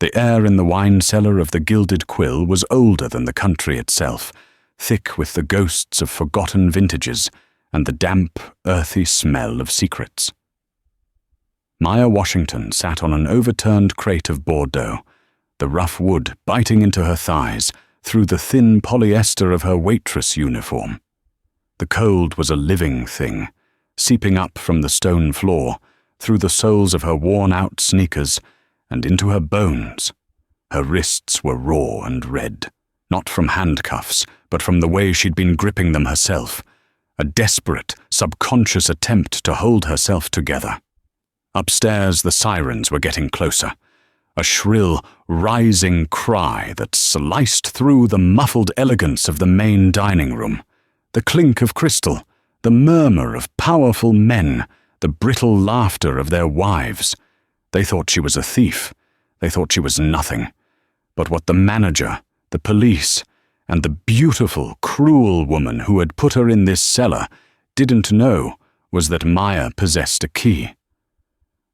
The air in the wine cellar of the Gilded Quill was older than the country itself, thick with the ghosts of forgotten vintages and the damp, earthy smell of secrets. Maya Washington sat on an overturned crate of Bordeaux, the rough wood biting into her thighs through the thin polyester of her waitress uniform. The cold was a living thing, seeping up from the stone floor, through the soles of her worn-out sneakers, and into her bones. Her wrists were raw and red, not from handcuffs, but from the way she'd been gripping them herself, a desperate, subconscious attempt to hold herself together. Upstairs, the sirens were getting closer, a shrill, rising cry that sliced through the muffled elegance of the main dining room, the clink of crystal, the murmur of powerful men, the brittle laughter of their wives. They thought she was a thief. They thought she was nothing. But what the manager, the police, and the beautiful, cruel woman who had put her in this cellar didn't know was that Maya possessed a key.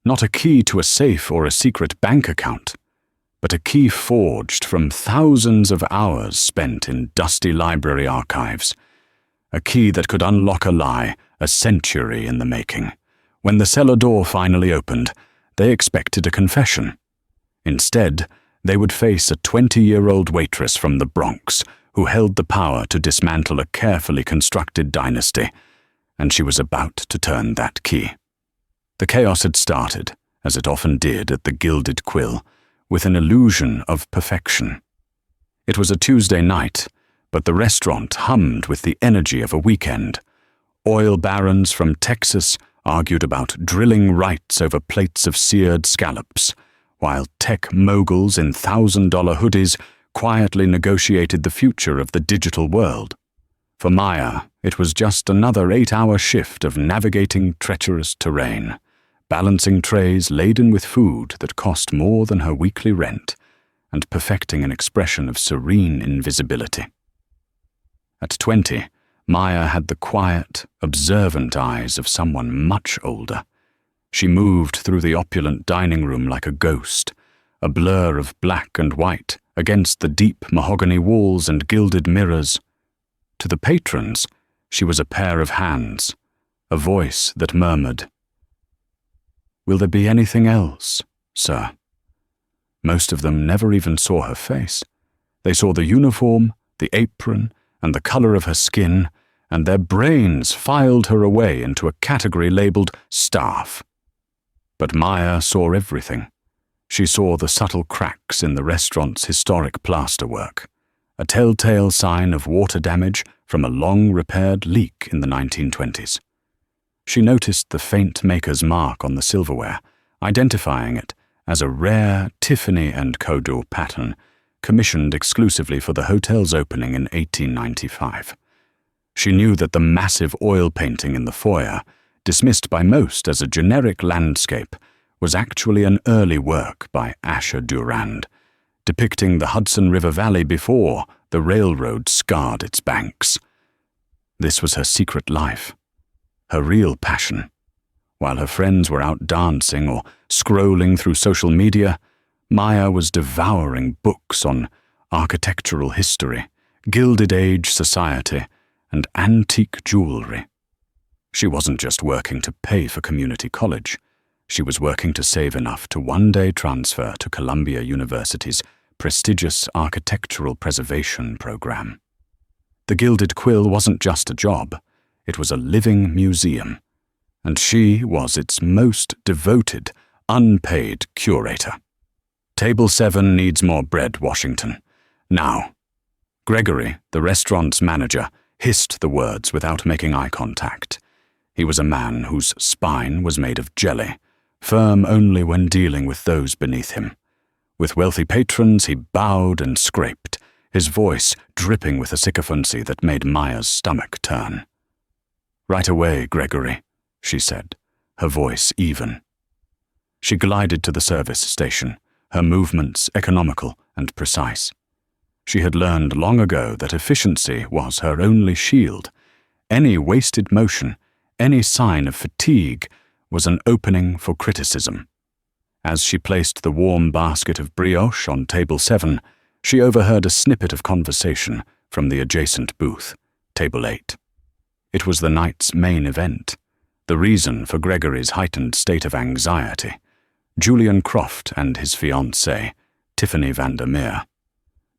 Not a key to a safe or a secret bank account, but a key forged from thousands of hours spent in dusty library archives. A key that could unlock a lie a century in the making. When the cellar door finally opened, they expected a confession. Instead, they would face a 20-year-old waitress from the Bronx who held the power to dismantle a carefully constructed dynasty, and she was about to turn that key. The chaos had started, as it often did at the Gilded Quill, with an illusion of perfection. It was a Tuesday night, but the restaurant hummed with the energy of a weekend. Oil barons from Texas argued about drilling rights over plates of seared scallops, while tech moguls in $1,000 hoodies quietly negotiated the future of the digital world. For Maya, it was just another 8-hour shift of navigating treacherous terrain, balancing trays laden with food that cost more than her weekly rent, and perfecting an expression of serene invisibility. At 20, Maya had the quiet, observant eyes of someone much older. She moved through the opulent dining room like a ghost, a blur of black and white against the deep mahogany walls and gilded mirrors. To the patrons, she was a pair of hands, a voice that murmured, "Will there be anything else, sir?" Most of them never even saw her face. They saw the uniform, the apron, and the color of her skin, and their brains filed her away into a category labeled staff. But Maya saw everything. She saw the subtle cracks in the restaurant's historic plasterwork, a telltale sign of water damage from a long-repaired leak in the 1920s. She noticed the faint maker's mark on the silverware, identifying it as a rare Tiffany & Co. pattern commissioned exclusively for the hotel's opening in 1895. She knew that the massive oil painting in the foyer, dismissed by most as a generic landscape, was actually an early work by Asher Durand, depicting the Hudson River Valley before the railroad scarred its banks. This was her secret life, her real passion. While her friends were out dancing or scrolling through social media, Maya was devouring books on architectural history, Gilded Age society, and antique jewelry. She wasn't just working to pay for community college. She was working to save enough to one day transfer to Columbia University's prestigious architectural preservation program. The Gilded Quill wasn't just a job. It was a living museum, and she was its most devoted, unpaid curator. Table 7 needs more bread, Washington. Now. Gregory, the restaurant's manager, hissed the words without making eye contact. He was a man whose spine was made of jelly, firm only when dealing with those beneath him. With wealthy patrons, he bowed and scraped, his voice dripping with a sycophancy that made Maya's stomach turn. "Right away, Gregory," she said, her voice even. She glided to the service station, her movements economical and precise. She had learned long ago that efficiency was her only shield. Any wasted motion, any sign of fatigue, was an opening for criticism. As she placed the warm basket of brioche on table 7, she overheard a snippet of conversation from the adjacent booth, table 8. It was the night's main event, the reason for Gregory's heightened state of anxiety: Julian Croft and his fiancée, Tiffany Vandermeer.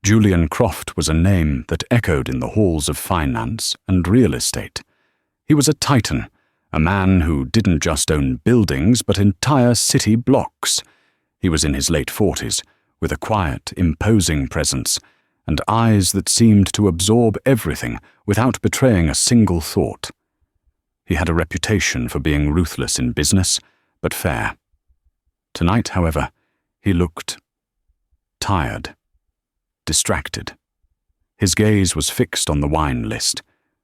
Julian Croft was a name that echoed in the halls of finance and real estate. He was a titan, a man who didn't just own buildings but entire city blocks. He was in his late 40s, with a quiet, imposing presence, and eyes that seemed to absorb everything without betraying a single thought. He had a reputation for being ruthless in business, but fair. Tonight, however, he looked tired, distracted. His gaze was fixed on the wine list,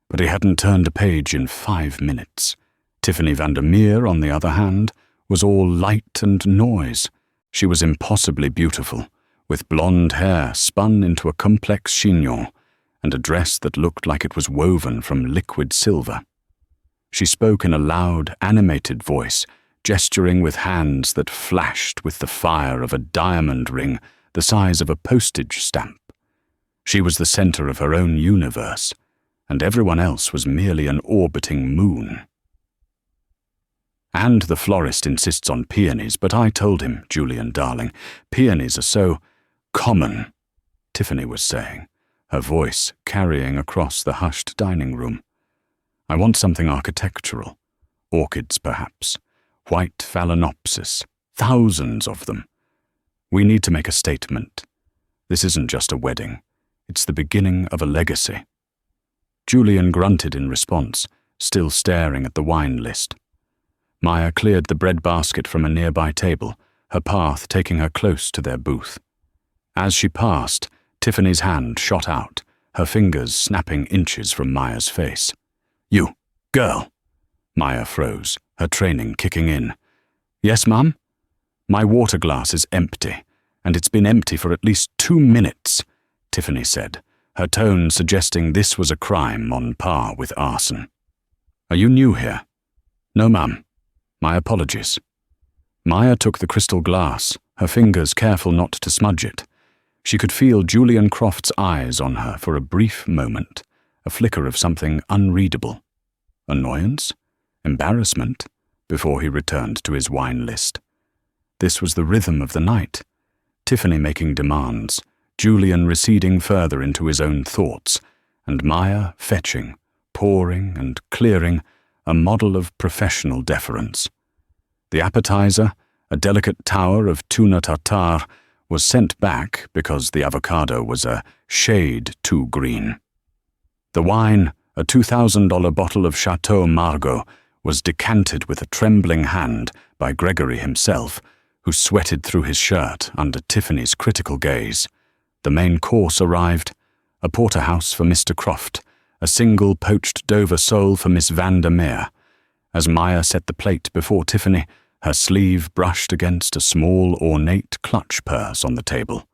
but he hadn't turned a page in 5 minutes. Tiffany Vandermeer, on the other hand, was all light and noise. She was impossibly beautiful, with blonde hair spun into a complex chignon, and a dress that looked like it was woven from liquid silver. She spoke in a loud, animated voice, gesturing with hands that flashed with the fire of a diamond ring the size of a postage stamp. She was the center of her own universe, and everyone else was merely an orbiting moon. And the florist insists on peonies, but I told him, Julian darling, peonies are so common, Tiffany was saying, her voice carrying across the hushed dining room. I want something architectural, orchids perhaps, white phalaenopsis, thousands of them. We need to make a statement. This isn't just a wedding, it's the beginning of a legacy. Julian grunted in response, still staring at the wine list. Maya cleared the bread basket from a nearby table, her path taking her close to their booth. As she passed, Tiffany's hand shot out, her fingers snapping inches from Maya's face. You, girl! Maya froze, her training kicking in. Yes, Mum? My water glass is empty, and it's been empty for at least 2 minutes, Tiffany said, her tone suggesting this was a crime on par with arson. Are you new here? No, Mum. My apologies. Maya took the crystal glass, her fingers careful not to smudge it. She could feel Julian Croft's eyes on her for a brief moment, a flicker of something unreadable. Annoyance? Embarrassment? Before he returned to his wine list. This was the rhythm of the night. Tiffany making demands, Julian receding further into his own thoughts, and Maya fetching, pouring and clearing, a model of professional deference. The appetizer, a delicate tower of tuna tartare, was sent back because the avocado was a shade too green. The wine, a $2,000 bottle of Chateau Margaux, was decanted with a trembling hand by Gregory himself, who sweated through his shirt under Tiffany's critical gaze. The main course arrived, a porterhouse for Mr. Croft, a single poached Dover sole for Miss Vandermeer. As Maya set the plate before Tiffany, her sleeve brushed against a small, ornate clutch purse on the table.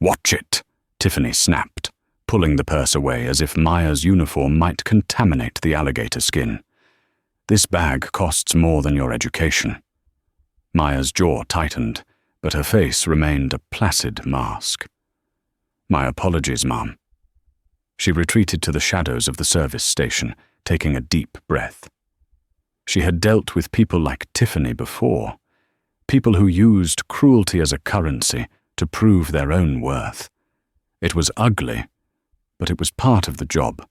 Watch it, Tiffany snapped, pulling the purse away as if Maya's uniform might contaminate the alligator skin. This bag costs more than your education. Maya's jaw tightened, but her face remained a placid mask. My apologies, Mom. She retreated to the shadows of the service station, taking a deep breath. She had dealt with people like Tiffany before, people who used cruelty as a currency to prove their own worth. It was ugly, but it was part of the job.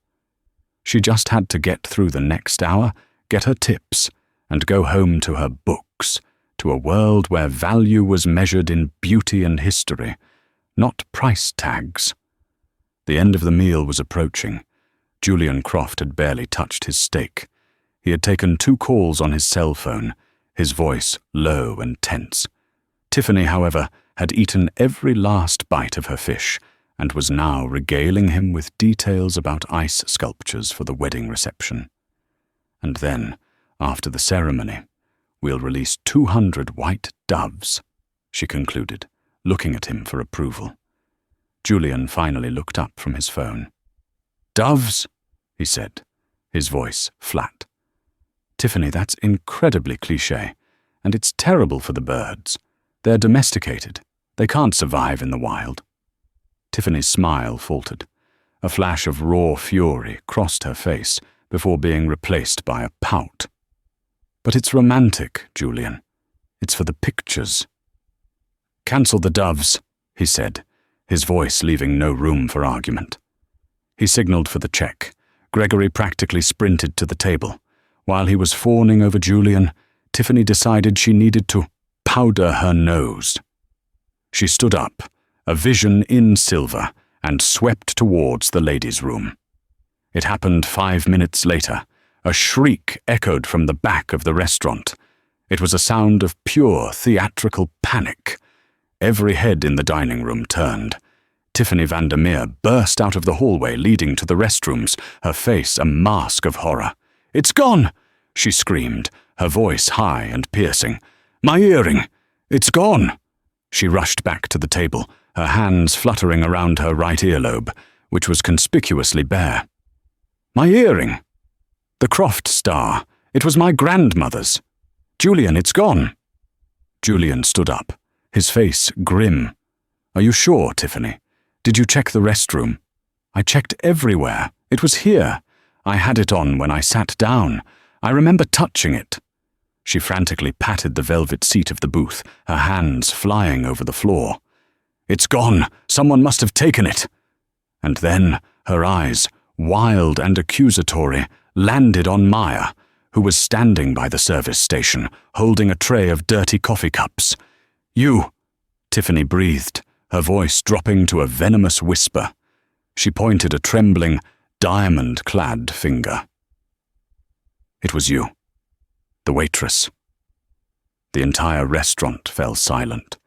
She just had to get through the next hour, get her tips, and go home to her books, to a world where value was measured in beauty and history, not price tags. The end of the meal was approaching. Julian Croft had barely touched his steak. He had taken 2 calls on his cell phone, his voice low and tense. Tiffany, however, had eaten every last bite of her fish and was now regaling him with details about ice sculptures for the wedding reception. And then, after the ceremony, we'll release 200 white doves, she concluded, looking at him for approval. Julian finally looked up from his phone. Doves, he said, his voice flat. Tiffany, that's incredibly cliché, and it's terrible for the birds. They're domesticated. They can't survive in the wild. Tiffany's smile faltered. A flash of raw fury crossed her face before being replaced by a pout. But it's romantic, Julian. It's for the pictures. Cancel the doves, he said, his voice leaving no room for argument. He signaled for the check. Gregory practically sprinted to the table. While he was fawning over Julian, Tiffany decided she needed to powder her nose. She stood up, a vision in silver, and swept towards the ladies' room. It happened 5 minutes later. A shriek echoed from the back of the restaurant. It was a sound of pure theatrical panic. Every head in the dining room turned. Tiffany Vandermeer burst out of the hallway leading to the restrooms, her face a mask of horror. "It's gone!" she screamed, her voice high and piercing. "My earring! It's gone!" She rushed back to the table, her hands fluttering around her right earlobe, which was conspicuously bare. "My earring! The Croft star. It was my grandmother's. Julian, it's gone." Julian stood up, his face grim. "Are you sure, Tiffany? Did you check the restroom?" "I checked everywhere. It was here. I had it on when I sat down. I remember touching it." She frantically patted the velvet seat of the booth, her hands flying over the floor. "It's gone. Someone must have taken it." And then her eyes, wild and accusatory, landed on Maya, who was standing by the service station, holding a tray of dirty coffee cups. "You," Tiffany breathed, her voice dropping to a venomous whisper. She pointed a trembling, diamond-clad finger. "It was you. The waitress." The entire restaurant fell silent.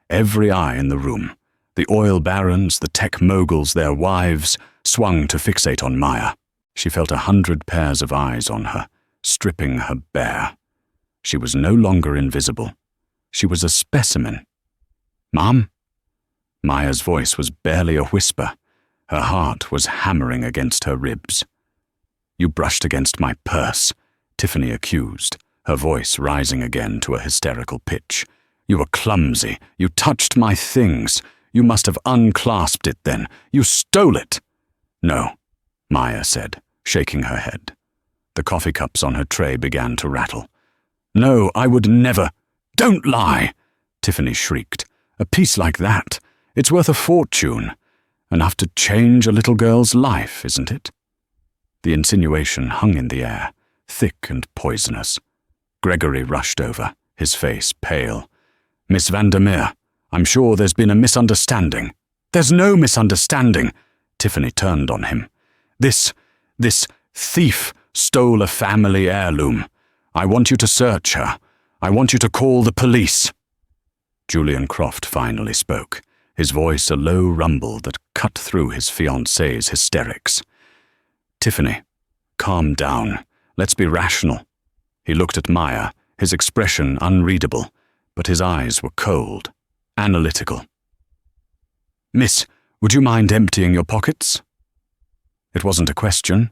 Every eye in the room, the oil barons, the tech moguls, their wives, swung to fixate on Maya. She felt 100 pairs of eyes on her, stripping her bare. She was no longer invisible. She was a specimen. "Mom?" Maya's voice was barely a whisper. Her heart was hammering against her ribs. "You brushed against my purse," Tiffany accused, her voice rising again to a hysterical pitch. "You were clumsy. You touched my things. You must have unclasped it then. You stole it." "No," Maya said, shaking her head. The coffee cups on her tray began to rattle. "No, I would never—" "Don't lie!" Tiffany shrieked. "A piece like that, it's worth a fortune. Enough to change a little girl's life, isn't it?" The insinuation hung in the air, thick and poisonous. Gregory rushed over, his face pale. "Miss Vandermeer, I'm sure there's been a misunderstanding." "There's no misunderstanding." Tiffany turned on him. This thief stole a family heirloom. I want you to search her. I want you to call the police." Julian Croft finally spoke, his voice a low rumble that cut through his fiancée's hysterics. "Tiffany, calm down. Let's be rational." He looked at Maya, his expression unreadable, but his eyes were cold, analytical. "Miss, would you mind emptying your pockets?" It wasn't a question.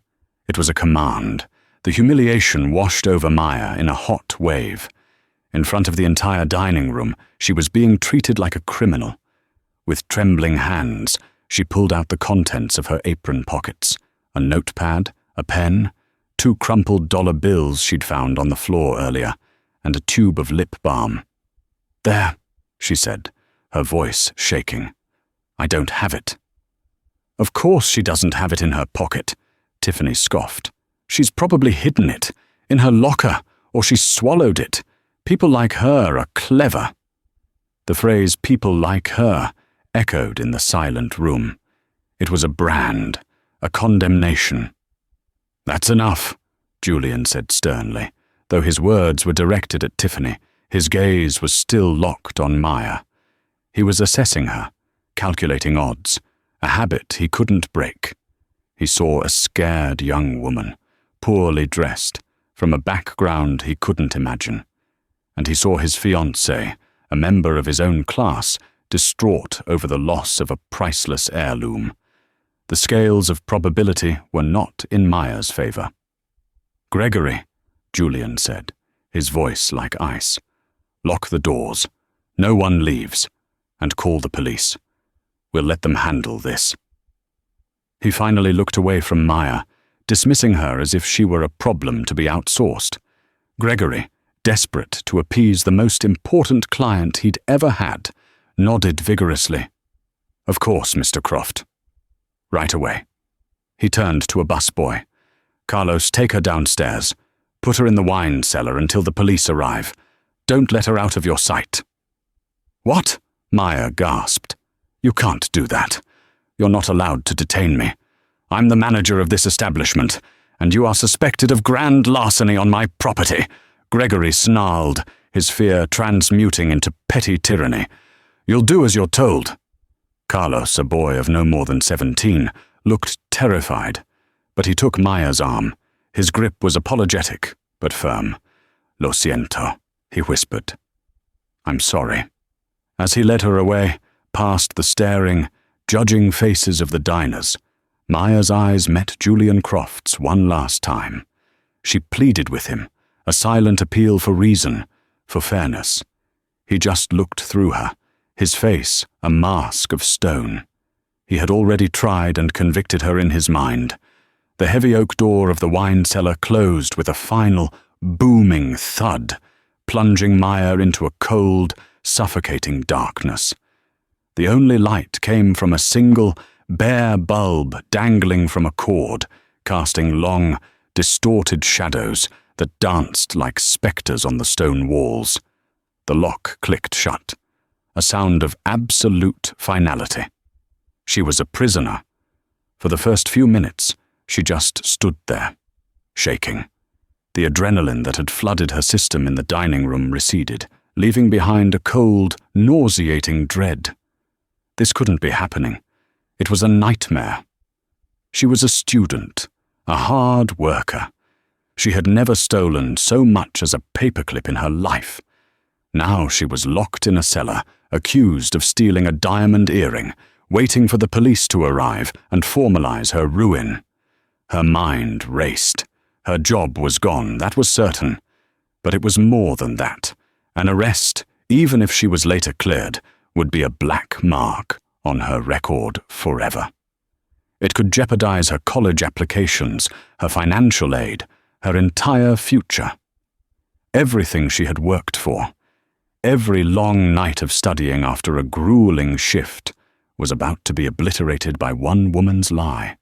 It was a command. The humiliation washed over Maya in a hot wave. In front of the entire dining room, she was being treated like a criminal. With trembling hands, she pulled out the contents of her apron pockets, a notepad, a pen, 2 crumpled dollar bills she'd found on the floor earlier, and a tube of lip balm. "There," she said, her voice shaking. "I don't have it." "Of course she doesn't have it in her pocket," Tiffany scoffed. "She's probably hidden it, in her locker, or she swallowed it. People like her are clever." The phrase "people like her" echoed in the silent room. It was a brand, a condemnation. "That's enough," Julian said sternly. Though his words were directed at Tiffany, his gaze was still locked on Maya. He was assessing her, calculating odds, a habit he couldn't break. He saw a scared young woman, poorly dressed, from a background he couldn't imagine. And he saw his fiancée, a member of his own class, distraught over the loss of a priceless heirloom. The scales of probability were not in Maya's favor. "Gregory," Julian said, his voice like ice, "lock the doors. No one leaves. And call the police. We'll let them handle this." He finally looked away from Maya, dismissing her as if she were a problem to be outsourced. Gregory, desperate to appease the most important client he'd ever had, nodded vigorously. "Of course, Mr. Croft. Right away." He turned to a busboy. "Carlos, take her downstairs. Put her in the wine cellar until the police arrive. Don't let her out of your sight." "What?" Maya gasped. "You can't do that. You're not allowed to detain me. I'm the manager of this establishment, and you are suspected of grand larceny on my property." Gregory snarled, his fear transmuting into petty tyranny. "You'll do as you're told." Carlos, a boy of no more than 17, looked terrified, but he took Maya's arm. His grip was apologetic, but firm. "Lo siento," he whispered. "I'm sorry." As he led her away, past the staring, judging faces of the diners, Maya's eyes met Julian Croft's one last time. She pleaded with him, a silent appeal for reason, for fairness. He just looked through her, his face a mask of stone. He had already tried and convicted her in his mind. The heavy oak door of the wine cellar closed with a final, booming thud, plunging Maya into a cold, suffocating darkness. The only light came from a single, bare bulb dangling from a cord, casting long, distorted shadows that danced like spectres on the stone walls. The lock clicked shut, a sound of absolute finality. She was a prisoner. For the first few minutes, she just stood there, shaking. The adrenaline that had flooded her system in the dining room receded, leaving behind a cold, nauseating dread. This couldn't be happening. It was a nightmare. She was a student, a hard worker. She had never stolen so much as a paperclip in her life. Now she was locked in a cellar, accused of stealing a diamond earring, waiting for the police to arrive and formalize her ruin. Her mind raced. Her job was gone, that was certain. But it was more than that. An arrest, even if she was later cleared, would be a black mark on her record forever. It could jeopardize her college applications, her financial aid, her entire future. Everything she had worked for, every long night of studying after a grueling shift, was about to be obliterated by one woman's lie.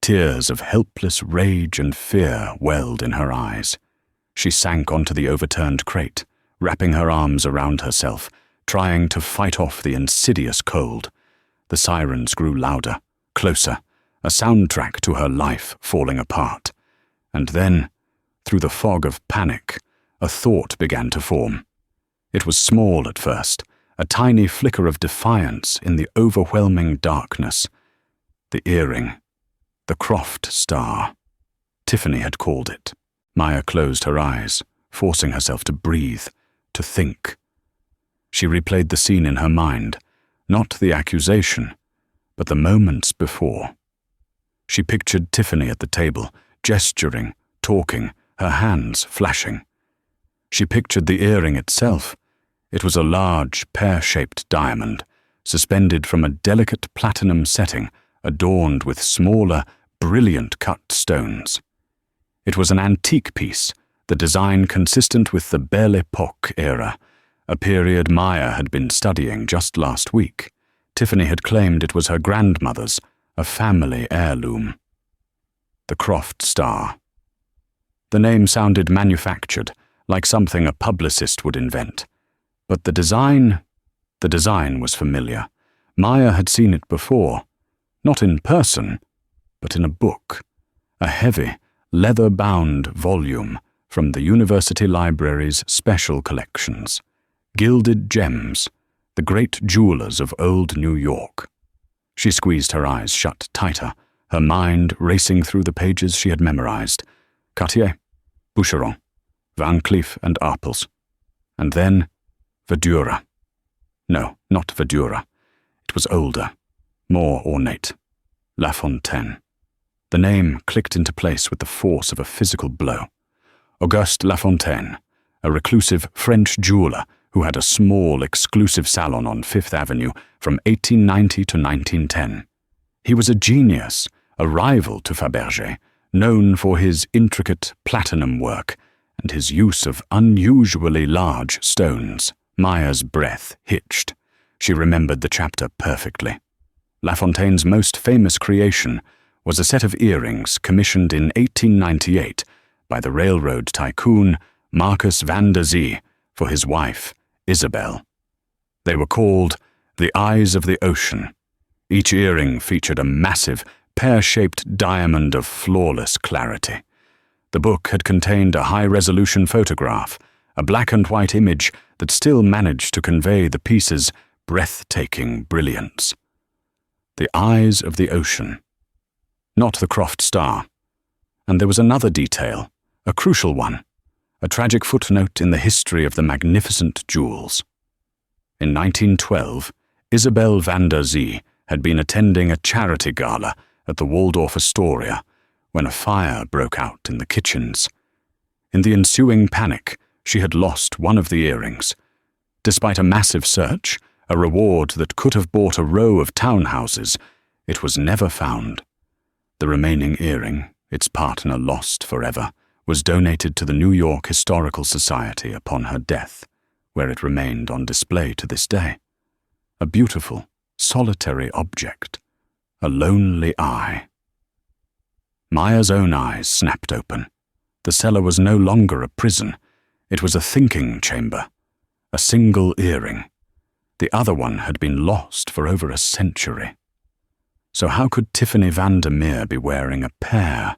Tears of helpless rage and fear welled in her eyes. She sank onto the overturned crate, wrapping her arms around herself, trying to fight off the insidious cold. The sirens grew louder, closer, a soundtrack to her life falling apart. And then, through the fog of panic, a thought began to form. It was small at first, a tiny flicker of defiance in the overwhelming darkness. The earring. The Croft star. Tiffany had called it. Maya closed her eyes, forcing herself to breathe, to think. She replayed the scene in her mind, not the accusation, but the moments before. She pictured Tiffany at the table, gesturing, talking, her hands flashing. She pictured the earring itself. It was a large, pear-shaped diamond, suspended from a delicate platinum setting, adorned with smaller, brilliant cut stones. It was an antique piece, the design consistent with the Belle Époque era, a period Maya had been studying just last week. Tiffany had claimed it was her grandmother's, a family heirloom. The Croft star. The name sounded manufactured, like something a publicist would invent. But the design was familiar. Maya had seen it before. Not in person, but in a book, a heavy, leather-bound volume from the University Library's special collections. Gilded Gems, the great jewelers of old New York. She squeezed her eyes shut tighter, her mind racing through the pages she had memorized. Cartier, Boucheron, Van Cleef and Arpels. And then Verdura. No, not Verdura. It was older, more ornate. La Fontaine. The name clicked into place with the force of a physical blow. Auguste La Fontaine, a reclusive French jeweler who had a small, exclusive salon on Fifth Avenue from 1890 to 1910. He was a genius, a rival to Fabergé, known for his intricate platinum work and his use of unusually large stones. Maya's breath hitched. She remembered the chapter perfectly. La Fontaine's most famous creation was a set of earrings commissioned in 1898 by the railroad tycoon Marcus van der Zee for his wife, Isabel. They were called the Eyes of the Ocean. Each earring featured a massive, pear-shaped diamond of flawless clarity. The book had contained a high-resolution photograph, a black-and-white image that still managed to convey the piece's breathtaking brilliance. The Eyes of the Ocean. Not the Croft star. And there was another detail, a crucial one, a tragic footnote in the history of the magnificent jewels. In 1912, Isabel van der Zee had been attending a charity gala at the Waldorf Astoria when a fire broke out in the kitchens. In the ensuing panic, she had lost one of the earrings. Despite a massive search, a reward that could have bought a row of townhouses, it was never found. The remaining earring, its partner lost forever, was donated to the New York Historical Society upon her death, where it remained on display to this day. A beautiful, solitary object, a lonely eye. Maya's own eyes snapped open. The cellar was no longer a prison. It was a thinking chamber. A single earring. The other one had been lost for over a century. So how could Tiffany Vandermeer be wearing a pair?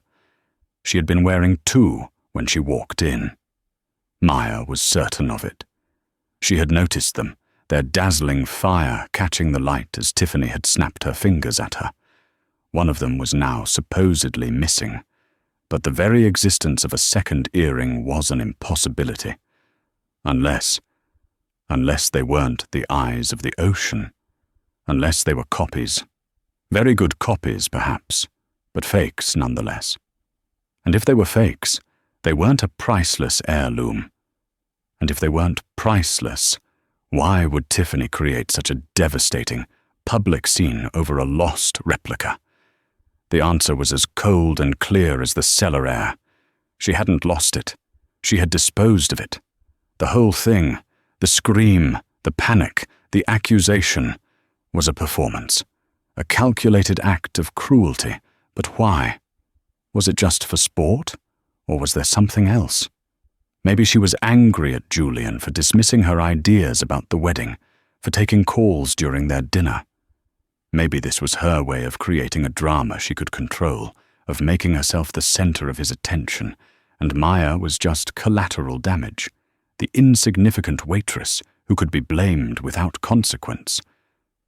She had been wearing two when she walked in. Maya was certain of it. She had noticed them, their dazzling fire catching the light as Tiffany had snapped her fingers at her. One of them was now supposedly missing, but the very existence of a second earring was an impossibility. Unless they weren't the Eyes of the Ocean. Unless they were copies. Very good copies, perhaps, but fakes nonetheless. And if they were fakes, they weren't a priceless heirloom. And if they weren't priceless, why would Tiffany create such a devastating, public scene over a lost replica? The answer was as cold and clear as the cellar air. She hadn't lost it. She had disposed of it. The whole thing, the scream, the panic, the accusation, was a performance. A calculated act of cruelty. But why? Was it just for sport? Or was there something else? Maybe she was angry at Julian for dismissing her ideas about the wedding, for taking calls during their dinner. Maybe this was her way of creating a drama she could control, of making herself the center of his attention, and Maya was just collateral damage, the insignificant waitress who could be blamed without consequence.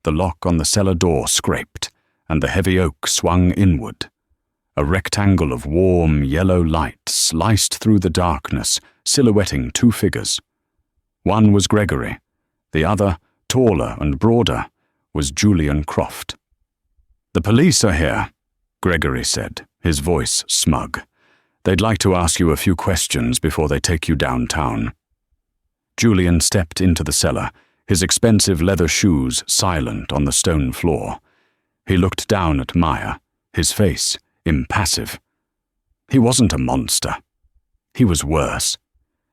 The lock on the cellar door scraped, and the heavy oak swung inward. A rectangle of warm yellow light sliced through the darkness, silhouetting two figures. One was Gregory. The other, taller and broader, was Julian Croft. "The police are here," Gregory said, his voice smug. "They'd like to ask you a few questions before they take you downtown." Julian stepped into the cellar, his expensive leather shoes silent on the stone floor. He looked down at Maya, his face impassive. He wasn't a monster. He was worse.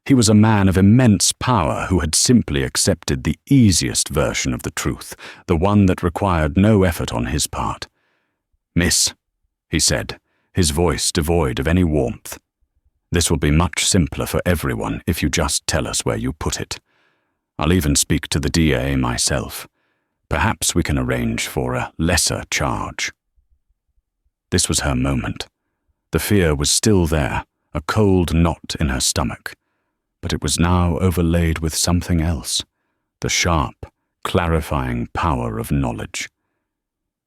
He was a man of immense power who had simply accepted the easiest version of the truth, the one that required no effort on his part. "Miss," he said, his voice devoid of any warmth, "this will be much simpler for everyone if you just tell us where you put it. I'll even speak to the DA myself. Perhaps we can arrange for a lesser charge." This was her moment. The fear was still there, a cold knot in her stomach. But it was now overlaid with something else, the sharp, clarifying power of knowledge.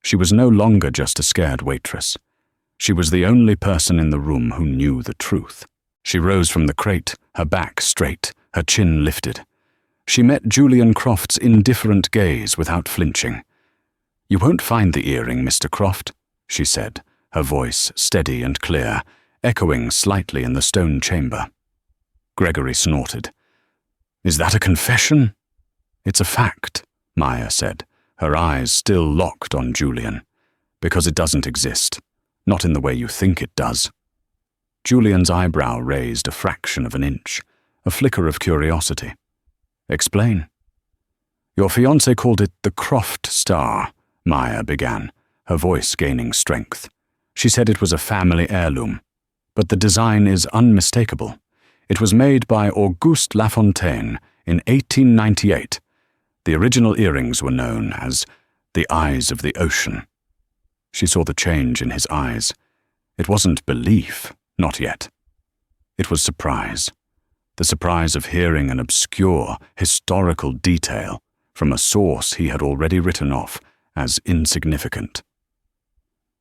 She was no longer just a scared waitress. She was the only person in the room who knew the truth. She rose from the crate, her back straight, her chin lifted. She met Julian Croft's indifferent gaze without flinching. "You won't find the earring, Mr. Croft," she said, her voice steady and clear, echoing slightly in the stone chamber. Gregory snorted. "Is that a confession?" It's a fact, Maya said, her eyes still locked on Julian. Because it doesn't exist. Not in the way you think it does. Julian's eyebrow raised a fraction of an inch, a flicker of curiosity. Explain. Your fiancé called it the Croft star, Maya began, her voice gaining strength. She said it was a family heirloom. But the design is unmistakable. It was made by Auguste Lafontaine in 1898. The original earrings were known as the Eyes of the Ocean. She saw the change in his eyes. It wasn't belief, not yet. It was surprise. The surprise of hearing an obscure, historical detail from a source he had already written off as insignificant.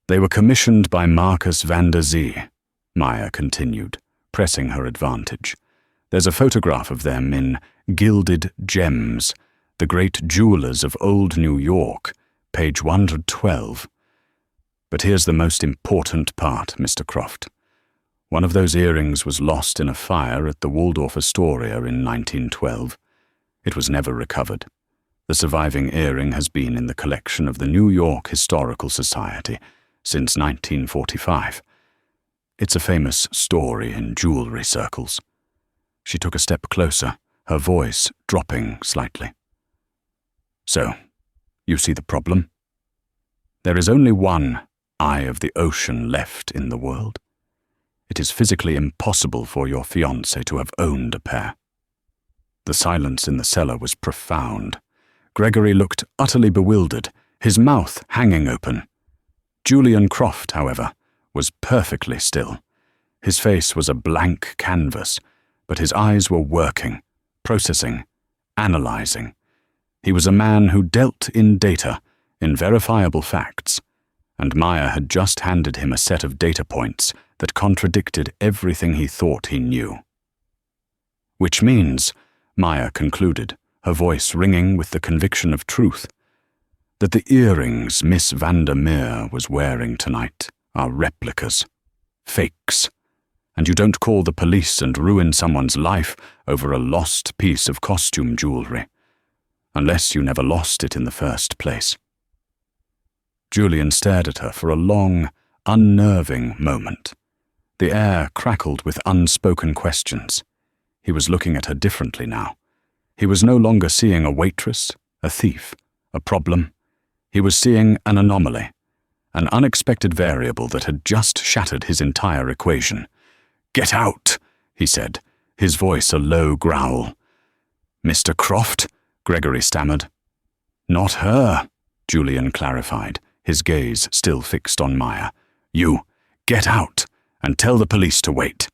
They were commissioned by Marcus van der Zee, Maya continued, pressing her advantage. There's a photograph of them in Gilded Gems, the great jewelers of old New York, page 112. But here's the most important part, Mr. Croft. One of those earrings was lost in a fire at the Waldorf Astoria in 1912. It was never recovered. The surviving earring has been in the collection of the New York Historical Society since 1945. It's a famous story in jewelry circles. She took a step closer, her voice dropping slightly. So, you see the problem? There is only one Eye of the Ocean left in the world. It is physically impossible for your fiancé to have owned a pair. The silence in the cellar was profound. Gregory looked utterly bewildered, his mouth hanging open. Julian Croft, however, was perfectly still. His face was a blank canvas, but his eyes were working, processing, analyzing. He was a man who dealt in data, in verifiable facts, and Maya had just handed him a set of data points that contradicted everything he thought he knew. Which means, Maya concluded, her voice ringing with the conviction of truth, that the earrings Miss Vandermeer was wearing tonight are replicas, fakes, and you don't call the police and ruin someone's life over a lost piece of costume jewelry, unless you never lost it in the first place. Julian stared at her for a long, unnerving moment. The air crackled with unspoken questions. He was looking at her differently now. He was no longer seeing a waitress, a thief, a problem. He was seeing an anomaly, an unexpected variable that had just shattered his entire equation. "Get out," he said, his voice a low growl. "Mr. Croft?" Gregory stammered. "Not her," Julian clarified, his gaze still fixed on Maya. "You, get out, and tell the police to wait."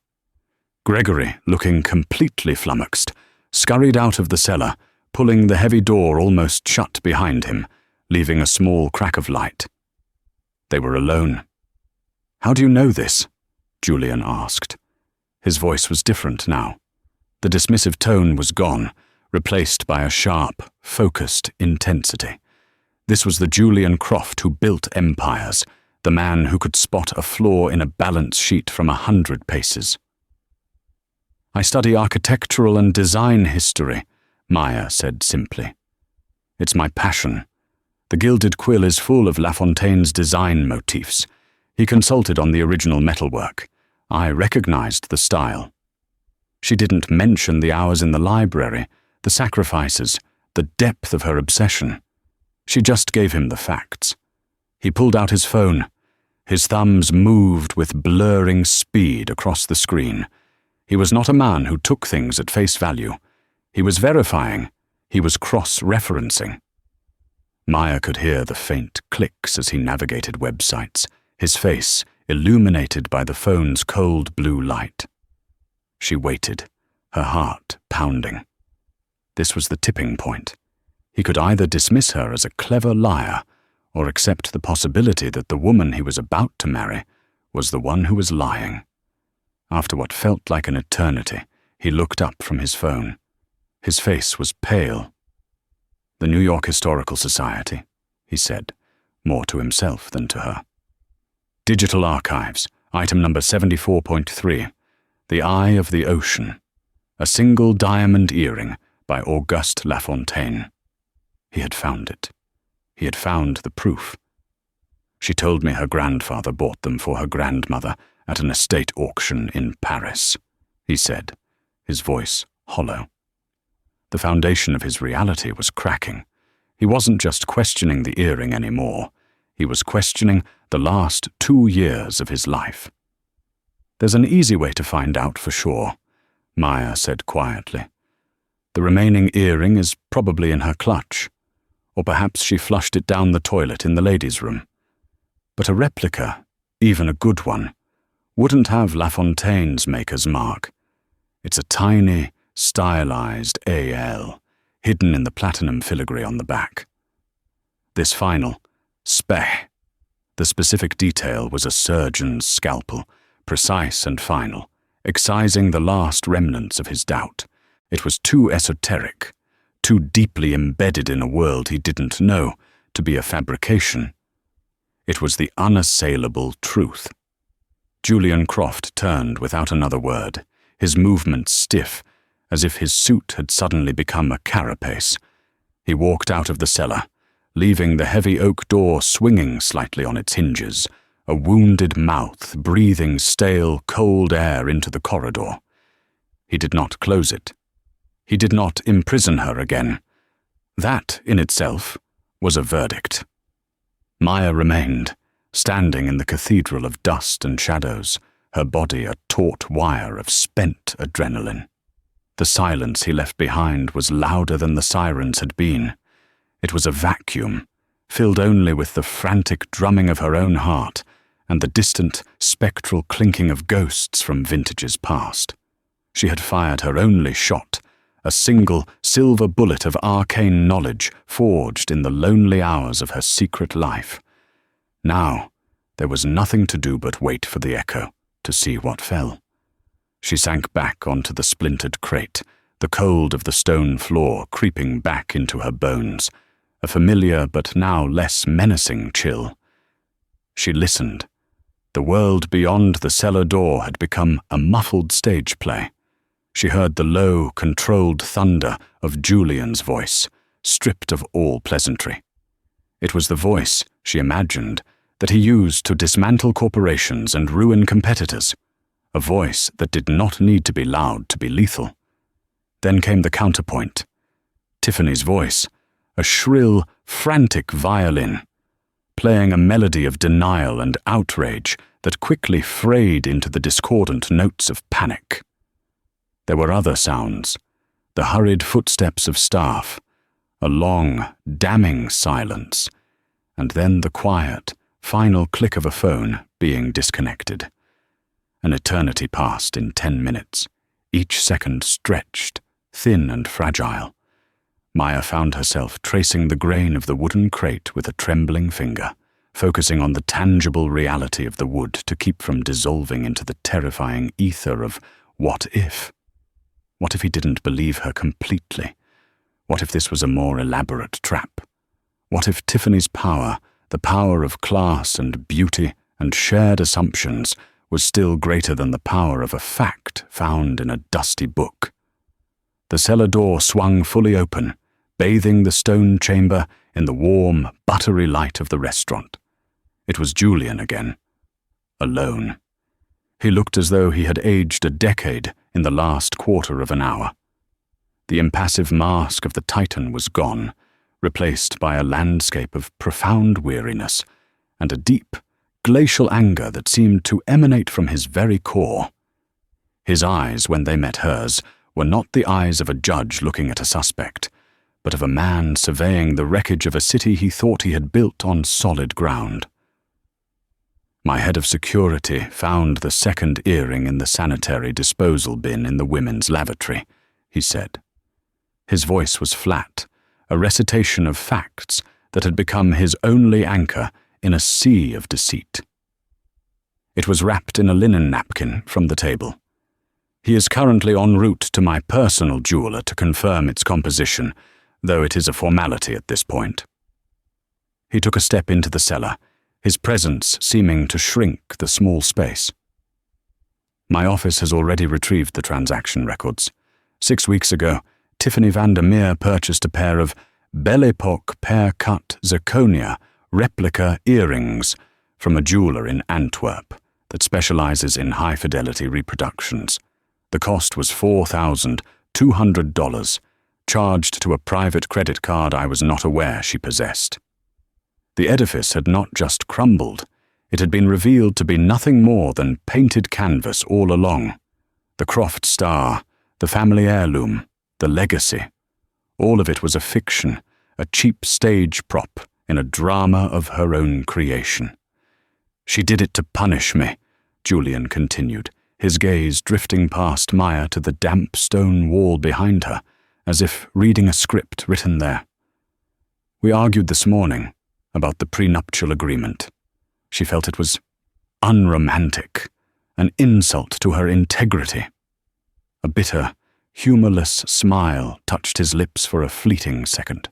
Gregory, looking completely flummoxed, scurried out of the cellar, pulling the heavy door almost shut behind him, leaving a small crack of light. They were alone. "How do you know this?" Julian asked. His voice was different now. The dismissive tone was gone, replaced by a sharp, focused intensity. This was the Julian Croft who built empires, the man who could spot a flaw in a balance sheet from 100 paces. "I study architectural and design history," Maya said simply. "It's my passion. The Gilded Quill is full of Lafontaine's design motifs. He consulted on the original metalwork. I recognized the style." She didn't mention the hours in the library, the sacrifices, the depth of her obsession. She just gave him the facts. He pulled out his phone. His thumbs moved with blurring speed across the screen. He was not a man who took things at face value. He was verifying. He was cross-referencing. Maya could hear the faint clicks as he navigated websites, his face illuminated by the phone's cold blue light. She waited, her heart pounding. This was the tipping point. He could either dismiss her as a clever liar or accept the possibility that the woman he was about to marry was the one who was lying. After what felt like an eternity, he looked up from his phone. His face was pale. "The New York Historical Society," he said, more to himself than to her. "Digital Archives, item number 74.3, The Eye of the Ocean, a single diamond earring by Auguste Lafontaine." He had found it. He had found the proof. She told me her grandfather bought them for her grandmother at an estate auction in Paris, he said, his voice hollow. The foundation of his reality was cracking. He wasn't just questioning the earring anymore. He was questioning the last 2 years of his life. There's an easy way to find out for sure, Maya said quietly. The remaining earring is probably in her clutch, or perhaps she flushed it down the toilet in the ladies' room. But a replica, even a good one, wouldn't have La Fontaine's maker's mark. It's a tiny, stylized AL, hidden in the platinum filigree on the back. This final, speh, the specific detail was a surgeon's scalpel, precise and final, excising the last remnants of his doubt. It was too esoteric, too deeply embedded in a world he didn't know, to be a fabrication. It was the unassailable truth. Julian Croft turned without another word, his movements stiff, as if his suit had suddenly become a carapace. He walked out of the cellar, leaving the heavy oak door swinging slightly on its hinges, a wounded mouth breathing stale, cold air into the corridor. He did not close it. He did not imprison her again. That, in itself, was a verdict. Maya remained, standing in the cathedral of dust and shadows, her body a taut wire of spent adrenaline. The silence he left behind was louder than the sirens had been. It was a vacuum, filled only with the frantic drumming of her own heart and the distant, spectral clinking of ghosts from vintages past. She had fired her only shot, a single silver bullet of arcane knowledge forged in the lonely hours of her secret life. Now, there was nothing to do but wait for the echo, to see what fell. She sank back onto the splintered crate, the cold of the stone floor creeping back into her bones, a familiar but now less menacing chill. She listened. The world beyond the cellar door had become a muffled stage play. She heard the low, controlled thunder of Julian's voice, stripped of all pleasantry. It was the voice, she imagined, that he used to dismantle corporations and ruin competitors, a voice that did not need to be loud to be lethal. Then came the counterpoint. Tiffany's voice, a shrill, frantic violin, playing a melody of denial and outrage that quickly frayed into the discordant notes of panic. There were other sounds, the hurried footsteps of staff, a long, damning silence, and then the quiet, final click of a phone being disconnected. An eternity passed in 10 minutes, each second stretched, thin and fragile. Maya found herself tracing the grain of the wooden crate with a trembling finger, focusing on the tangible reality of the wood to keep from dissolving into the terrifying ether of what if? What if he didn't believe her completely? What if this was a more elaborate trap? What if Tiffany's power, the power of class and beauty and shared assumptions, was still greater than the power of a fact found in a dusty book? The cellar door swung fully open, bathing the stone chamber in the warm, buttery light of the restaurant. It was Julian again, alone. He looked as though he had aged a decade in the last quarter of an hour. The impassive mask of the Titan was gone, replaced by a landscape of profound weariness and a deep, glacial anger that seemed to emanate from his very core. His eyes, when they met hers, were not the eyes of a judge looking at a suspect, but of a man surveying the wreckage of a city he thought he had built on solid ground. My head of security found the second earring in the sanitary disposal bin in the women's lavatory, he said. His voice was flat, a recitation of facts that had become his only anchor in a sea of deceit. It was wrapped in a linen napkin from the table. He is currently en route to my personal jeweler to confirm its composition, though it is a formality at this point. He took a step into the cellar, his presence seeming to shrink the small space. My office has already retrieved the transaction records. 6 weeks ago, Tiffany Vandermeer purchased a pair of Belle Epoque pear-cut zirconia replica earrings from a jeweler in Antwerp that specializes in high-fidelity reproductions. The cost was $4,200, charged to a private credit card I was not aware she possessed. The edifice had not just crumbled, it had been revealed to be nothing more than painted canvas all along. The Croft star, the family heirloom, the legacy. All of it was a fiction, a cheap stage prop in a drama of her own creation. "She did it to punish me," Julian continued, his gaze drifting past Maya to the damp stone wall behind her, as if reading a script written there. "We argued this morning about the prenuptial agreement. She felt it was unromantic, an insult to her integrity." A bitter, humorless smile touched his lips for a fleeting second.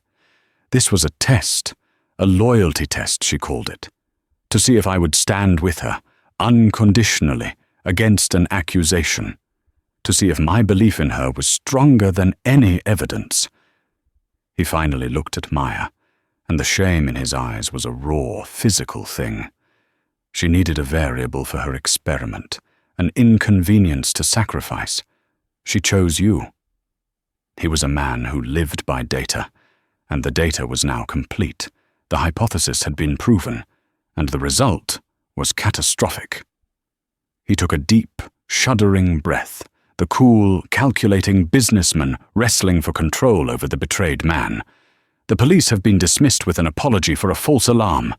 This was a test, a loyalty test, she called it, to see if I would stand with her, unconditionally, against an accusation, to see if my belief in her was stronger than any evidence. He finally looked at Maya, and the shame in his eyes was a raw, physical thing. She needed a variable for her experiment, an inconvenience to sacrifice. She chose you. He was a man who lived by data, and the data was now complete. The hypothesis had been proven, and the result was catastrophic. He took a deep, shuddering breath, the cool, calculating businessman wrestling for control over the betrayed man. "The police have been dismissed with an apology for a false alarm.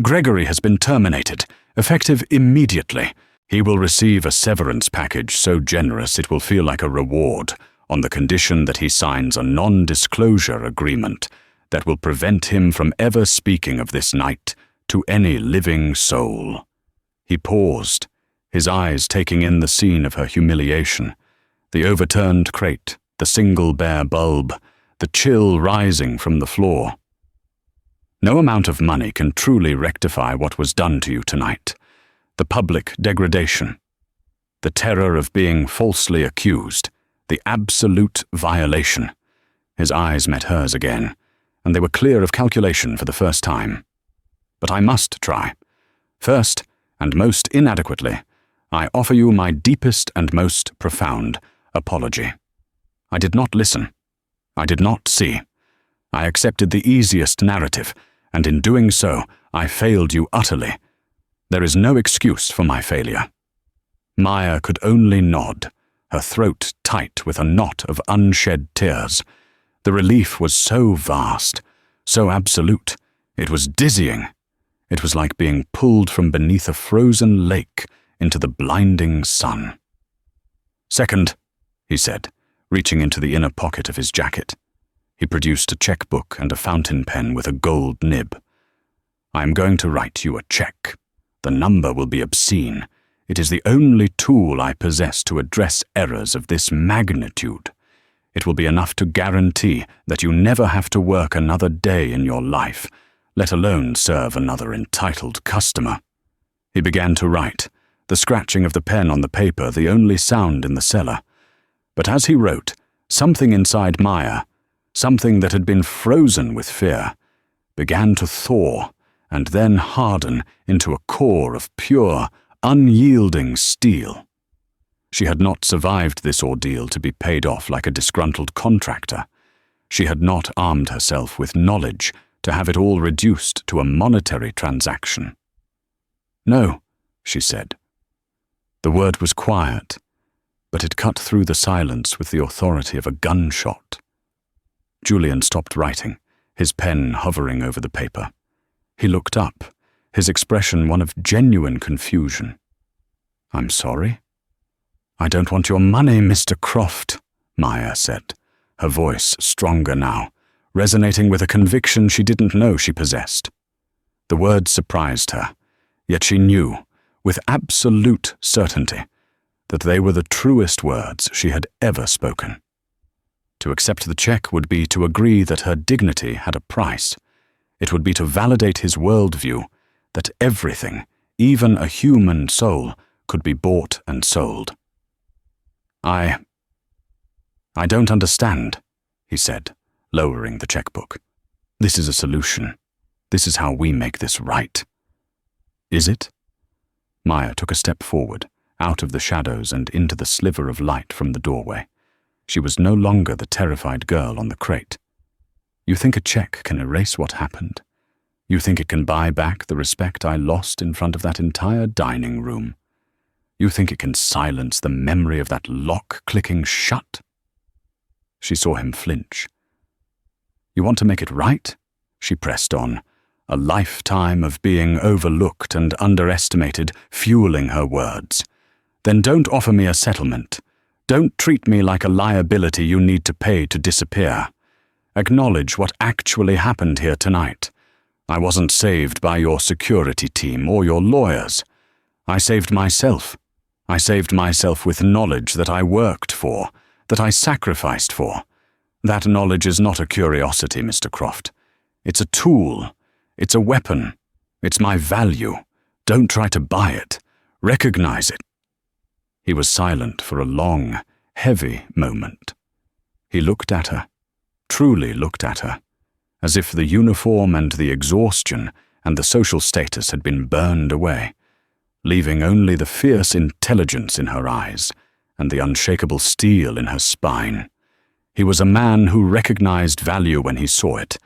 Gregory has been terminated, effective immediately. He will receive a severance package so generous it will feel like a reward, on the condition that he signs a non-disclosure agreement that will prevent him from ever speaking of this night to any living soul." He paused, his eyes taking in the scene of her humiliation, the overturned crate, the single bare bulb, the chill rising from the floor. "No amount of money can truly rectify what was done to you tonight. The public degradation, the terror of being falsely accused, the absolute violation." His eyes met hers again, and they were clear of calculation for the first time. "But I must try. First, and most inadequately, I offer you my deepest and most profound apology. I did not listen. I did not see. I accepted the easiest narrative, and in doing so, I failed you utterly. There is no excuse for my failure." Maya could only nod, her throat tight with a knot of unshed tears. The relief was so vast, so absolute, it was dizzying. It was like being pulled from beneath a frozen lake into the blinding sun. "Second," he said, reaching into the inner pocket of his jacket. He produced a checkbook and a fountain pen with a gold nib. "I am going to write you a check. The number will be obscene. It is the only tool I possess to address errors of this magnitude. It will be enough to guarantee that you never have to work another day in your life, let alone serve another entitled customer." He began to write, the scratching of the pen on the paper the only sound in the cellar. But as he wrote, something inside Maya, something that had been frozen with fear, began to thaw and then harden into a core of pure, unyielding steel. She had not survived this ordeal to be paid off like a disgruntled contractor. She had not armed herself with knowledge to have it all reduced to a monetary transaction. "No," she said. The word was quiet, but it cut through the silence with the authority of a gunshot. Julian stopped writing, his pen hovering over the paper. He looked up, his expression one of genuine confusion. "I'm sorry?" "I don't want your money, Mr. Croft," Maya said, her voice stronger now, resonating with a conviction she didn't know she possessed. The words surprised her, yet she knew, with absolute certainty, that they were the truest words she had ever spoken. To accept the check would be to agree that her dignity had a price. It would be to validate his worldview, that everything, even a human soul, could be bought and sold. I don't understand," he said, lowering the checkbook. This is a solution. This is how we make this right. Is it? Maya took a step forward, out of the shadows and into the sliver of light from the doorway. She was no longer the terrified girl on the crate. You think a check can erase what happened? You think it can buy back the respect I lost in front of that entire dining room? You think it can silence the memory of that lock clicking shut? She saw him flinch. You want to make it right? She pressed on, a lifetime of being overlooked and underestimated fueling her words. Then don't offer me a settlement. Don't treat me like a liability you need to pay to disappear. Acknowledge what actually happened here tonight. I wasn't saved by your security team or your lawyers. I saved myself. I saved myself with knowledge that I worked for, that I sacrificed for. That knowledge is not a curiosity, Mr. Croft. It's a tool. It's a weapon. It's my value. Don't try to buy it. Recognize it. He was silent for a long, heavy moment. He looked at her, truly looked at her, as if the uniform and the exhaustion and the social status had been burned away, leaving only the fierce intelligence in her eyes and the unshakable steel in her spine. He was a man who recognized value when he saw it,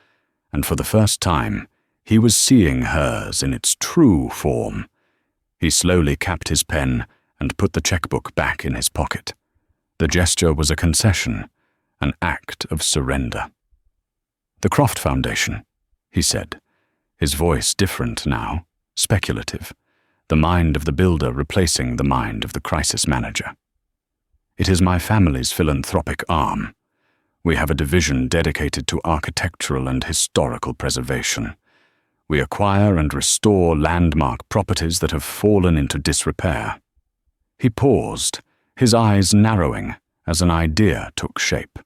and for the first time, he was seeing hers in its true form. He slowly capped his pen and put the checkbook back in his pocket. The gesture was a concession, an act of surrender. The Croft Foundation, he said, his voice different now, speculative, the mind of the builder replacing the mind of the crisis manager. It is my family's philanthropic arm. We have a division dedicated to architectural and historical preservation. We acquire and restore landmark properties that have fallen into disrepair. He paused, his eyes narrowing as an idea took shape.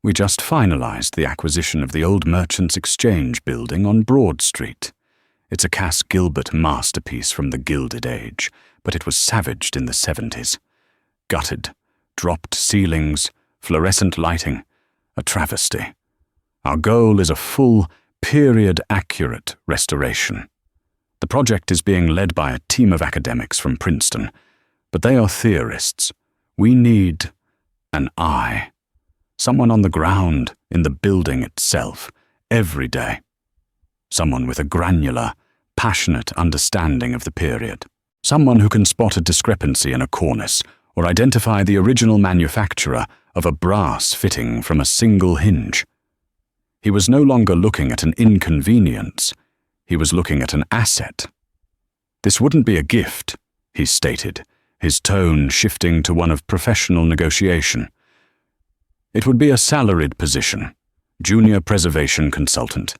We just finalized the acquisition of the old Merchants Exchange building on Broad Street. It's a Cass Gilbert masterpiece from the Gilded Age, but it was savaged in the 70s. Gutted, dropped ceilings, fluorescent lighting, a travesty. Our goal is a full, period-accurate restoration. The project is being led by a team of academics from Princeton, but they are theorists. We need an eye. Someone on the ground, in the building itself, every day. Someone with a granular, passionate understanding of the period. Someone who can spot a discrepancy in a cornice or identify the original manufacturer of a brass fitting from a single hinge. He was no longer looking at an inconvenience. He was looking at an asset. This wouldn't be a gift, he stated, his tone shifting to one of professional negotiation. It would be a salaried position, junior preservation consultant.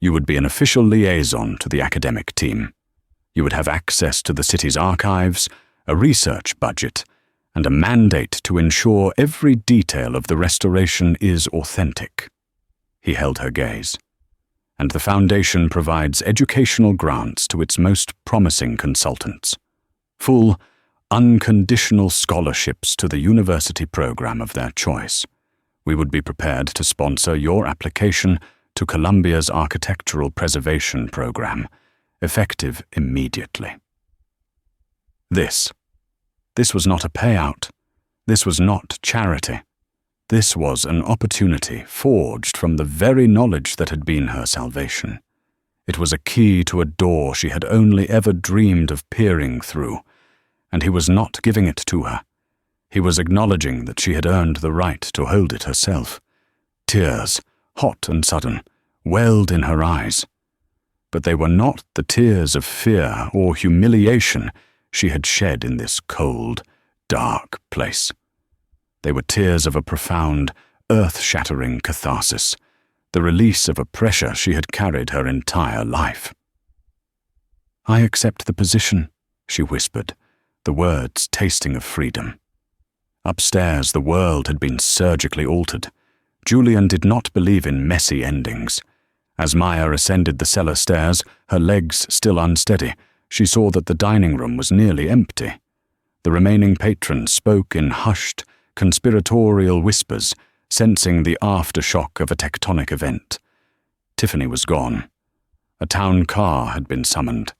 You would be an official liaison to the academic team. You would have access to the city's archives, a research budget, and a mandate to ensure every detail of the restoration is authentic. He held her gaze. And the foundation provides educational grants to its most promising consultants. Full, unconditional scholarships to the university program of their choice. We would be prepared to sponsor your application to Columbia's Architectural Preservation Program, effective immediately. This was not a payout. This was not charity. This was an opportunity forged from the very knowledge that had been her salvation. It was a key to a door she had only ever dreamed of peering through, and he was not giving it to her. He was acknowledging that she had earned the right to hold it herself. Tears, hot and sudden, welled in her eyes. But they were not the tears of fear or humiliation she had shed in this cold, dark place. They were tears of a profound, earth-shattering catharsis, the release of a pressure she had carried her entire life. "I accept the position," she whispered, the words tasting of freedom. Upstairs, the world had been surgically altered. Julian did not believe in messy endings. As Maya ascended the cellar stairs, her legs still unsteady, she saw that the dining room was nearly empty. The remaining patrons spoke in hushed, conspiratorial whispers, sensing the aftershock of a tectonic event. Tiffany was gone. A town car had been summoned.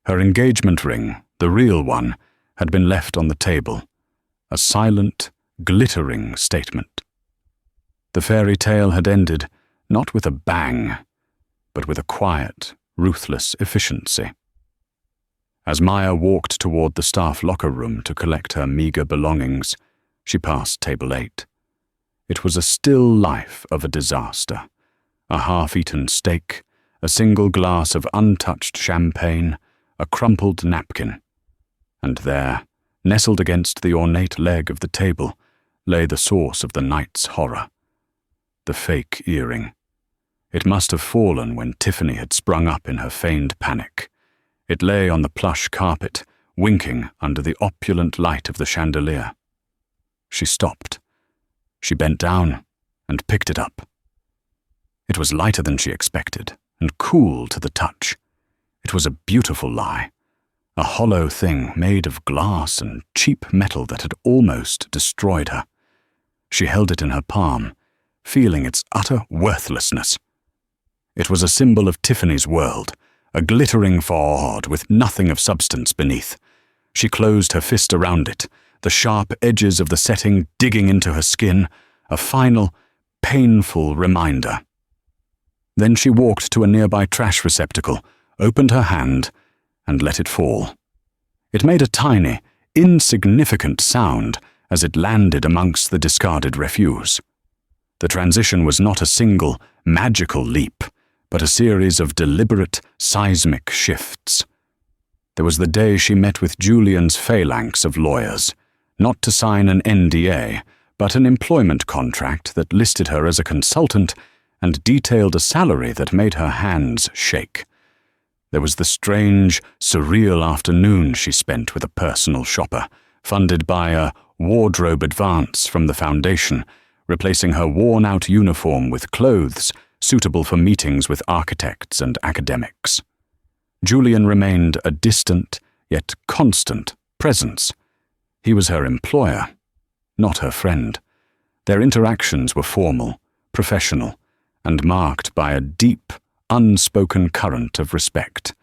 Her engagement ring, the real one, had been left on the table. A silent, glittering statement. The fairy tale had ended, not with a bang, but with a quiet, ruthless efficiency. As Maya walked toward the staff locker room to collect her meager belongings, she passed table 8. It was a still life of a disaster. A half-eaten steak, a single glass of untouched champagne, a crumpled napkin. And there, nestled against the ornate leg of the table, lay the source of the night's horror. The fake earring. It must have fallen when Tiffany had sprung up in her feigned panic. It lay on the plush carpet, winking under the opulent light of the chandelier. She stopped. She bent down and picked it up. It was lighter than she expected, and cool to the touch. It was a beautiful lie, a hollow thing made of glass and cheap metal that had almost destroyed her. She held it in her palm, feeling its utter worthlessness. It was a symbol of Tiffany's world, a glittering facade with nothing of substance beneath. She closed her fist around it, the sharp edges of the setting digging into her skin, a final, painful reminder. Then she walked to a nearby trash receptacle, opened her hand, and let it fall. It made a tiny, insignificant sound as it landed amongst the discarded refuse. The transition was not a single, magical leap, but a series of deliberate, seismic shifts. There was the day she met with Julian's phalanx of lawyers, not to sign an NDA, but an employment contract that listed her as a consultant and detailed a salary that made her hands shake. There was the strange, surreal afternoon she spent with a personal shopper, funded by a wardrobe advance from the foundation, replacing her worn-out uniform with clothes suitable for meetings with architects and academics. Julian remained a distant, yet constant, presence. He was her employer, not her friend. Their interactions were formal, professional, and marked by a deep, unspoken current of respect.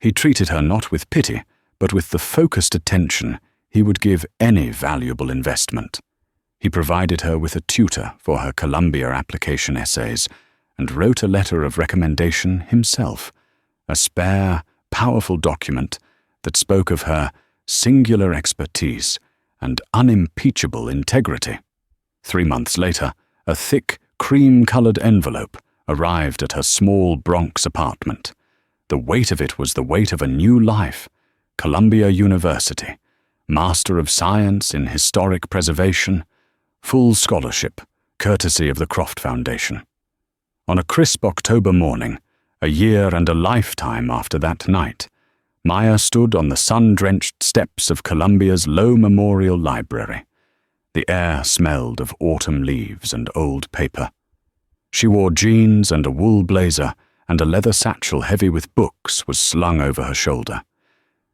He treated her not with pity, but with the focused attention he would give any valuable investment. He provided her with a tutor for her Columbia application essays and wrote a letter of recommendation himself, a spare, powerful document that spoke of her singular expertise and unimpeachable integrity. 3 months later, a thick, cream-colored envelope arrived at her small Bronx apartment. The weight of it was the weight of a new life. Columbia University, Master of Science in Historic Preservation, full scholarship, courtesy of the Croft Foundation. On a crisp October morning, a year and a lifetime after that night, Maya stood on the sun-drenched steps of Columbia's Low Memorial Library. The air smelled of autumn leaves and old paper. She wore jeans and a wool blazer, and a leather satchel heavy with books was slung over her shoulder.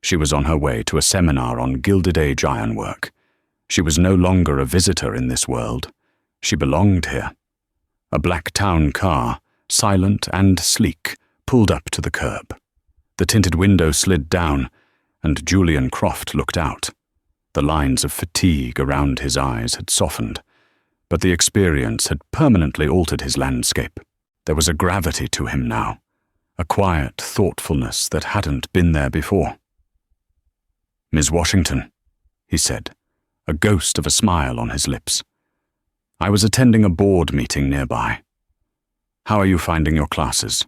She was on her way to a seminar on Gilded Age ironwork. She was no longer a visitor in this world. She belonged here. A black town car, silent and sleek, pulled up to the curb. The tinted window slid down, and Julian Croft looked out. The lines of fatigue around his eyes had softened, but the experience had permanently altered his landscape. There was a gravity to him now, a quiet thoughtfulness that hadn't been there before. "Ms. Washington," he said, a ghost of a smile on his lips. "I was attending a board meeting nearby. How are you finding your classes?"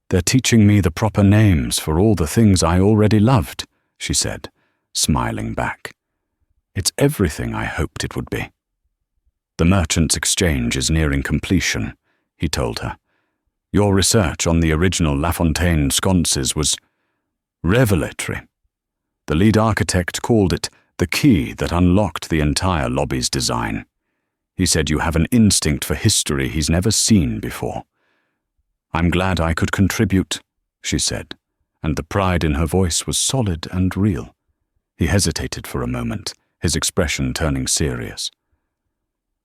"They're teaching me the proper names for all the things I already loved," she said, smiling back. "It's everything I hoped it would be." "The Merchants' Exchange is nearing completion," he told her. "Your research on the original LaFontaine sconces was revelatory. The lead architect called it the key that unlocked the entire lobby's design. He said you have an instinct for history he's never seen before." "I'm glad I could contribute," she said, and the pride in her voice was solid and real. He hesitated for a moment, his expression turning serious.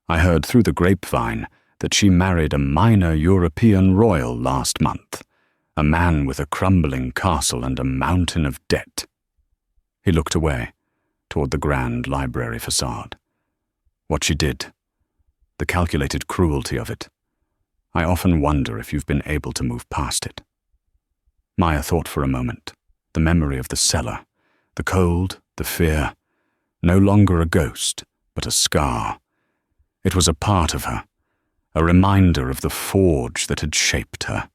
"I heard through the grapevine that she married a minor European royal last month, a man with a crumbling castle and a mountain of debt. He looked away, toward the grand library facade. What she did, the calculated cruelty of it. I often wonder if you've been able to move past it. Maya thought for a moment. The memory of the cellar, the cold, the fear, no longer a ghost, but a scar. It was a part of her, a reminder of the forge that had shaped her.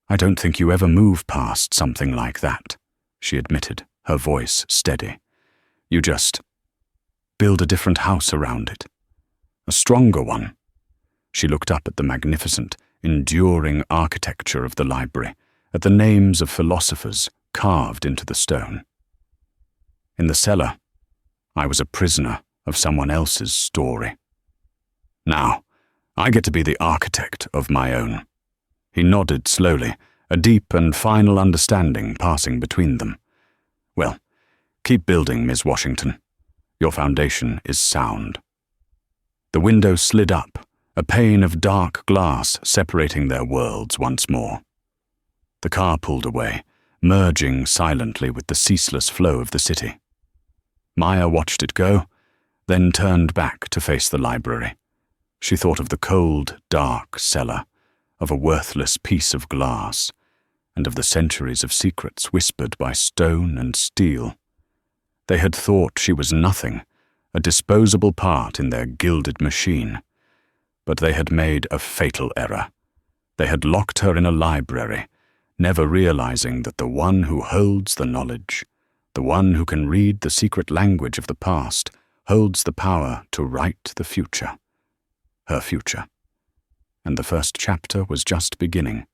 I don't think you ever move past something like that, she admitted, her voice steady. You just build a different house around it, a stronger one. She looked up at the magnificent, enduring architecture of the library, at the names of philosophers carved into the stone. In the cellar, I was a prisoner of someone else's story. Now, I get to be the architect of my own. He nodded slowly, a deep and final understanding passing between them. Well, keep building, Ms. Washington. Your foundation is sound. The window slid up, a pane of dark glass separating their worlds once more. The car pulled away, merging silently with the ceaseless flow of the city. Maya watched it go, then turned back to face the library. She thought of the cold, dark cellar, of a worthless piece of glass, and of the centuries of secrets whispered by stone and steel. They had thought she was nothing, a disposable part in their gilded machine. But they had made a fatal error. They had locked her in a library, never realizing that the one who holds the knowledge, the one who can read the secret language of the past, holds the power to write the future. Her future. And the first chapter was just beginning.